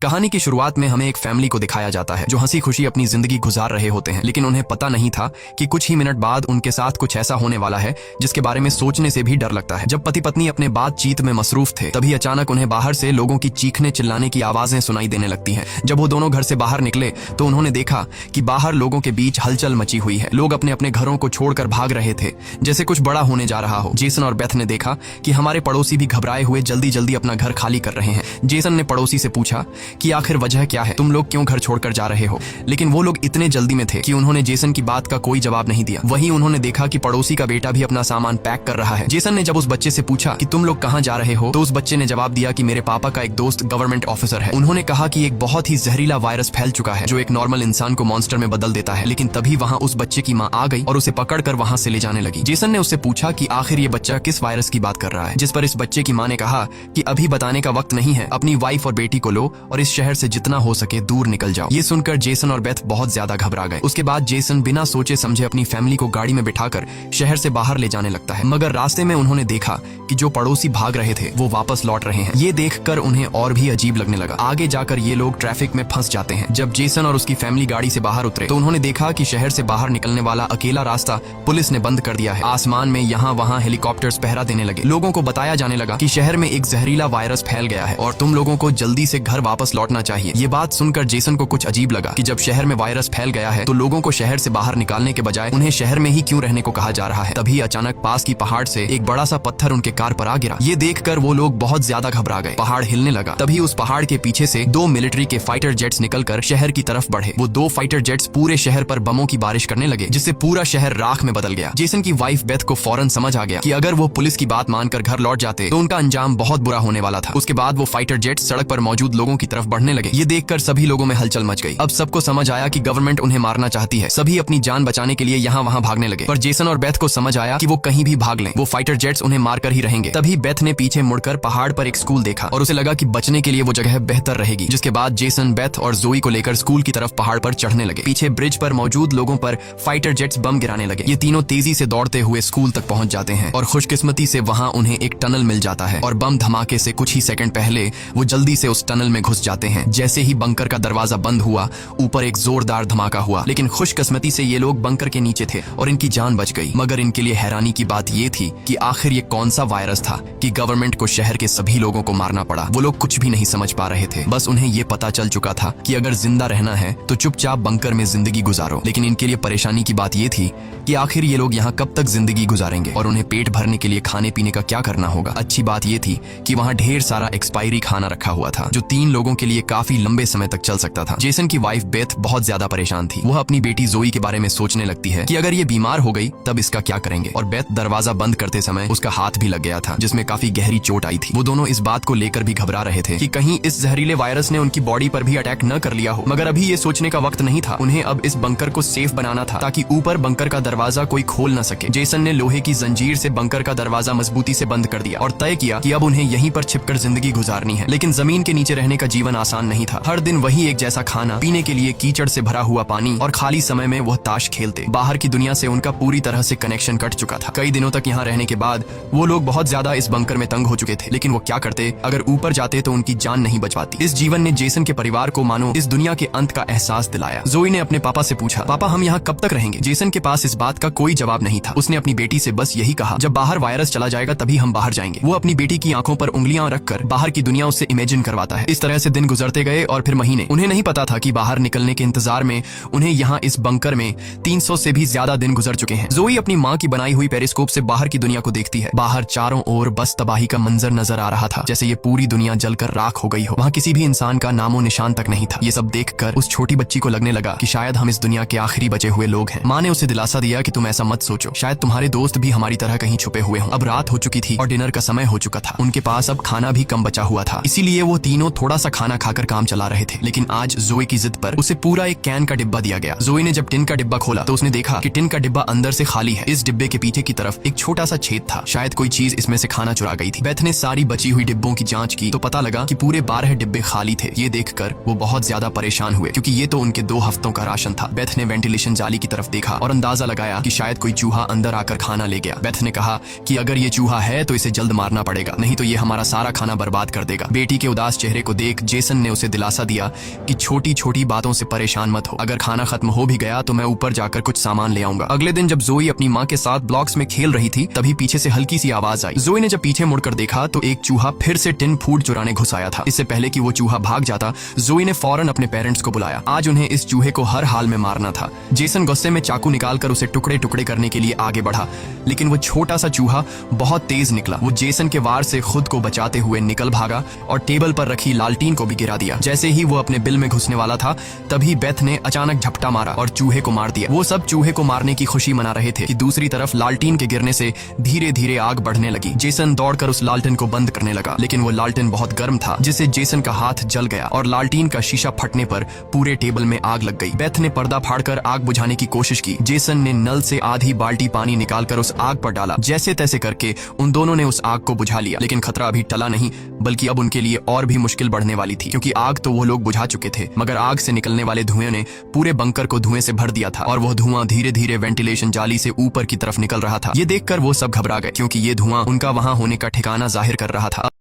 कहानी की शुरुआत में हमें एक फैमिली को दिखाया जाता है जो हंसी खुशी अपनी जिंदगी गुजार रहे होते हैं, लेकिन उन्हें पता नहीं था कि कुछ ही मिनट बाद उनके साथ कुछ ऐसा होने वाला है जिसके बारे में सोचने से भी डर लगता है। जब पति पत्नी अपने बातचीत में मसरूफ थे तभी अचानक उन्हें बाहर से लोगों की चीखने चिल्लाने की आवाजें सुनाई देने लगती हैं। जब वो दोनों घर से बाहर निकले तो उन्होंने देखा कि बाहर लोगों के बीच हलचल मची हुई है। लोग अपने अपने घरों को छोड़कर भाग रहे थे जैसे कुछ बड़ा होने जा रहा हो। जेसन और बेथ ने देखा कि हमारे पड़ोसी भी घबराए हुए जल्दी जल्दी अपना घर खाली कर रहे हैं। जेसन ने पड़ोसी से पूछा कि आखिर वजह क्या है, तुम लोग क्यों घर छोड़कर जा रहे हो? लेकिन वो लोग इतने जल्दी में थे कि उन्होंने जेसन की बात का कोई जवाब नहीं दिया। वहीं उन्होंने देखा कि पड़ोसी का बेटा भी अपना सामान पैक कर रहा है। जेसन ने जब उस बच्चे से पूछा कि तुम लोग कहां जा रहे हो तो उस बच्चे ने जवाब दिया कि मेरे पापा का एक दोस्त गवर्नमेंट ऑफिसर है। उन्होंने कहा कि एक बहुत ही जहरीला वायरस फैल चुका है जो एक नॉर्मल इंसान को मॉन्स्टर में बदल देता है। लेकिन तभी वहां उस बच्चे की मां आ गई और उसे पकड़कर वहां से ले जाने लगी। जेसन ने उससे पूछा कि आखिर ये बच्चा किस वायरस की बात कर रहा है, जिस पर इस बच्चे की मां ने कहा कि अभी बताने का वक्त नहीं है, अपनी वाइफ और बेटी को लो और इस शहर से जितना हो सके दूर निकल जाओ। ये सुनकर जेसन और बेथ बहुत ज्यादा घबरा गए। उसके बाद जेसन बिना सोचे समझे अपनी फैमिली को गाड़ी में बिठाकर शहर से बाहर ले जाने लगता है, मगर रास्ते में उन्होंने देखा कि जो पड़ोसी भाग रहे थे वो वापस लौट रहे हैं। ये देखकर उन्हें और भी अजीब लगने लगा। आगे जाकर ये लोग ट्रैफिक में फंस जाते हैं। जब जेसन और उसकी फैमिली गाड़ी से बाहर उतरे तो उन्होंने देखा कि शहर से बाहर निकलने वाला अकेला रास्ता पुलिस ने बंद कर दिया है। आसमान में यहाँ वहाँ हेलीकॉप्टर्स पहरा देने लगे। लोगों को बताया जाने लगा कि शहर में एक जहरीला वायरस फैल गया है और तुम लोगों को जल्दी से घर वापस लौटना चाहिए। ये बात सुनकर जेसन को कुछ अजीब लगा कि जब शहर में वायरस फैल गया है तो लोगों को शहर से बाहर निकालने के बजाय उन्हें शहर में ही क्यों रहने को कहा जा रहा है। तभी अचानक पास की पहाड़ से एक बड़ा सा पत्थर उनके कार पर आ गिरा। ये देखकर वो लोग बहुत ज्यादा घबरा गए। पहाड़ हिलने लगा। तभी उस पहाड़ के पीछे से 2 मिलिट्री के फाइटर जेट्स निकलकर शहर की तरफ बढ़े। वो 2 फाइटर जेट्स पूरे शहर पर बमों की बारिश करने लगे जिससे पूरा शहर राख में बदल गया। जेसन की वाइफ बेथ को फौरन समझ आ गया कि अगर वो पुलिस की बात मानकर घर लौट जाते तो उनका अंजाम बहुत बुरा होने वाला था। उसके बाद वो फाइटर जेट्स सड़क पर मौजूद लोगों की तरफ बढ़ने लगे। ये देखकर सभी लोगों में हलचल मच गई। अब सबको समझ आया कि गवर्नमेंट उन्हें मारना चाहती है। सभी अपनी जान बचाने के लिए यहाँ वहाँ भागने लगे, पर जेसन और बेथ को समझ आया कि वो कहीं भी भाग लें, वो फाइटर जेट्स उन्हें मारकर ही रहेंगे। तभी बेथ ने पीछे मुड़कर पहाड़ पर एक स्कूल देखा और उसे लगा कि बचने के लिए वो जगह बेहतर रहेगी। जिसके बाद जेसन, बेथ और जोई को लेकर स्कूल की तरफ पहाड़ पर चढ़ने लगे। पीछे ब्रिज पर मौजूद लोगों पर फाइटर जेट्स बम गिराने लगे। ये तीनों तेजी से दौड़ते हुए स्कूल तक पहुंच जाते हैं और खुशकिस्मती से वहां उन्हें एक टनल मिल जाता है और बम धमाके से कुछ ही सेकंड पहले वो जल्दी से उस टनल में घुस जाते हैं। जैसे ही बंकर का दरवाजा बंद हुआ ऊपर एक जोरदार धमाका हुआ, लेकिन खुशकिस्मती से ये लोग बंकर के नीचे थे और इनकी जान बच गई। मगर इनके लिए हैरानी की बात ये थी कि आखिर ये कौन सा वायरस था कि गवर्नमेंट को शहर के सभी लोगों को मारना पड़ा। वो लोग कुछ भी नहीं समझ पा रहे थे। बस उन्हें ये पता चल चुका था कि अगर जिंदा रहना है तो चुपचाप बंकर में जिंदगी गुजारो। लेकिन इनके लिए परेशानी की बात ये थी कि आखिर ये लोग यहाँ कब तक जिंदगी गुजारेंगे और उन्हें पेट भरने के लिए खाने पीने का क्या करना होगा। अच्छी बात ये थी कि वहाँ ढेर सारा एक्सपायरी खाना रखा हुआ था जो 3 लोगों के लिए काफी लंबे समय तक चल सकता था। जेसन की वाइफ बेथ बहुत ज्यादा परेशान थी। वह अपनी बेटी जोई के बारे में सोचने लगती है कि अगर ये बीमार हो गई तब इसका क्या करेंगे। और बेथ दरवाजा बंद करते समय उसका हाथ भी लग गया था जिसमें काफी गहरी चोट आई थी। वो दोनों इस बात को लेकर भी घबरा रहे थे कि कहीं इस जहरीले वायरस ने उनकी बॉडी पर भी अटैक न कर लिया हो। मगर अभी ये सोचने का वक्त नहीं था। उन्हें अब इस बंकर को सेफ बनाना था ताकि ऊपर बंकर का दरवाजा कोई खोल न सके। जेसन ने लोहे की जंजीर से बंकर का दरवाजा मजबूती से बंद कर दिया और तय किया कि अब उन्हें यहीं पर छिपकर जिंदगी गुजारनी है। लेकिन जमीन के नीचे रहने का जीवन आसान नहीं था। हर दिन वही एक जैसा खाना, पीने के लिए कीचड़ से भरा हुआ पानी और खाली समय में वह ताश खेलते। बाहर की दुनिया से उनका पूरी तरह से कनेक्शन कट चुका था। कई दिनों तक यहाँ रहने के बाद वो लोग बहुत ज्यादा इस बंकर में तंग हो चुके थे। लेकिन वो क्या करते, अगर ऊपर जाते तो उनकी जान नहीं बच पाती। इस जीवन ने जेसन के परिवार को मानो इस दुनिया के अंत का एहसास दिलाया। जोई ने अपने पापा से पूछा, पापा हम यहाँ कब तक रहेंगे? जेसन के पास इस बात का कोई जवाब नहीं था। उसने अपनी बेटी से बस यही कहा, जब बाहर वायरस चला जाएगा तभी हम बाहर जाएंगे। वो अपनी बेटी की आंखों पर उंगलियां रखकर बाहर की दुनिया उससे इमेजिन करवाता है। इस तरह से दिन गुजरते गए और फिर महीने। उन्हें नहीं पता था कि बाहर निकलने के इंतजार में उन्हें यहाँ इस बंकर में 300 से भी ज्यादा दिन गुजर चुके हैं। जोई अपनी माँ की बनाई हुई पेरिस्कोप से बाहर की दुनिया को देखती है। बाहर चारों ओर बस तबाही का मंजर नजर आ रहा था, जैसे ये पूरी दुनिया जलकर राख हो गई हो। वहाँ किसी भी इंसान का नामो निशान तक नहीं था। ये सब देखकर उस छोटी बच्ची को लगने लगा कि शायद हम इस दुनिया के आखिरी बचे हुए लोग हैं। माँ ने उसे दिलासा दिया कि तुम ऐसा मत सोचो, शायद तुम्हारे दोस्त भी हमारी तरह कहीं छुपे हुए हों। अब रात हो चुकी थी और डिनर का समय हो चुका था। उनके पास अब खाना भी कम बचा हुआ था, इसीलिए वो तीनों थोड़ा सा खाना खाकर काम चला रहे थे। लेकिन आज जोई की जिद पर उसे पूरा एक कैन का डिब्बा दिया गया। जोई ने जब टिन का डिब्बा खोला तो उसने देखा कि टिन का डिब्बा अंदर से खाली है। इस डिब्बे के पीछे की तरफ एक छोटा सा छेद था, शायद कोई चीज इसमें से खाना चुरा गई थी। बेथ ने सारी बची हुई डिब्बों की जांच की तो पता लगा कि पूरे 12 डिब्बे खाली थे। ये देखकर वो बहुत ज्यादा परेशान हुए क्योंकि ये तो उनके 2 हफ्तों का राशन था। बेथ ने वेंटिलेशन जाली की तरफ देखा और अंदाजा लगाया कि शायद कोई चूहा अंदर आकर खाना ले गया। बेथ ने कहा कि अगर ये चूहा है तो इसे जल्द मारना पड़ेगा, नहीं तो ये हमारा सारा खाना बर्बाद कर देगा। बेटी के उदास चेहरे को देख जेसन ने उसे दिलासा दिया कि छोटी छोटी बातों से परेशान मत हो, अगर खाना खत्म हो भी गया तो मैं ऊपर जाकर कुछ सामान ले आऊंगा। अगले दिन जब जोई अपनी माँ के साथ ब्लॉक्स में खेल रही थी तभी पीछे से हल्की सी आवाज आई। जोई ने जब पीछे मुड़कर देखा तो एक चूहा फिर से टिन फूड चुराने घुस आया था। इससे पहले कि वो चूहा भाग जाता, जोई ने फौरन अपने पेरेंट्स को बुलाया। आज उन्हें इस चूहे को हर हाल में मारना था। जेसन गुस्से में चाकू निकालकर उसे टुकड़े टुकड़े करने के लिए आगे बढ़ा, लेकिन वो छोटा सा चूहा बहुत तेज निकला। वो जेसन के वार से खुद को बचाते हुए निकल भागा और टेबल पर रखी लालटीन को भी गिरा दिया। जैसे ही वो अपने बिल में घुसने वाला था तभी बेथ ने अचानक झपटा मारा और चूहे को मार दिया। वो सब चूहे को मारने की खुशी मना रहे थे कि दूसरी तरफ लालटीन के गिरने से धीरे धीरे आग बढ़ने लगी। जेसन दौड़कर उस लालटेन को बंद करने लगा, लेकिन वो लालटेन बहुत गर्म था जिससे जेसन का हाथ जल गया और लालटीन का शीशा फटने पर पूरे टेबल में आग लग गई। बेथ ने पर्दा फाड़कर आग बुझाने की कोशिश की। जेसन ने नल से आधी बाल्टी पानी निकालकर उस आग पर डाला। जैसे तैसे करके उन दोनों ने उस आग को बुझा लिया, लेकिन खतरा अभी टला नहीं, बल्कि अब उनके लिए और भी मुश्किल बढ़ने वाली थी, क्योंकि आग तो वो लोग बुझा चुके थे, मगर आग से निकलने वाले धुएं ने पूरे बंकर को धुएं से भर दिया था और वह धुआं धीरे धीरे वेंटिलेशन जाली से ऊपर की तरफ निकल रहा था। ये देखकर वो सब घबरा गए, क्योंकि ये धुआं उनका वहां होने का ठिकाना जाहिर कर रहा था।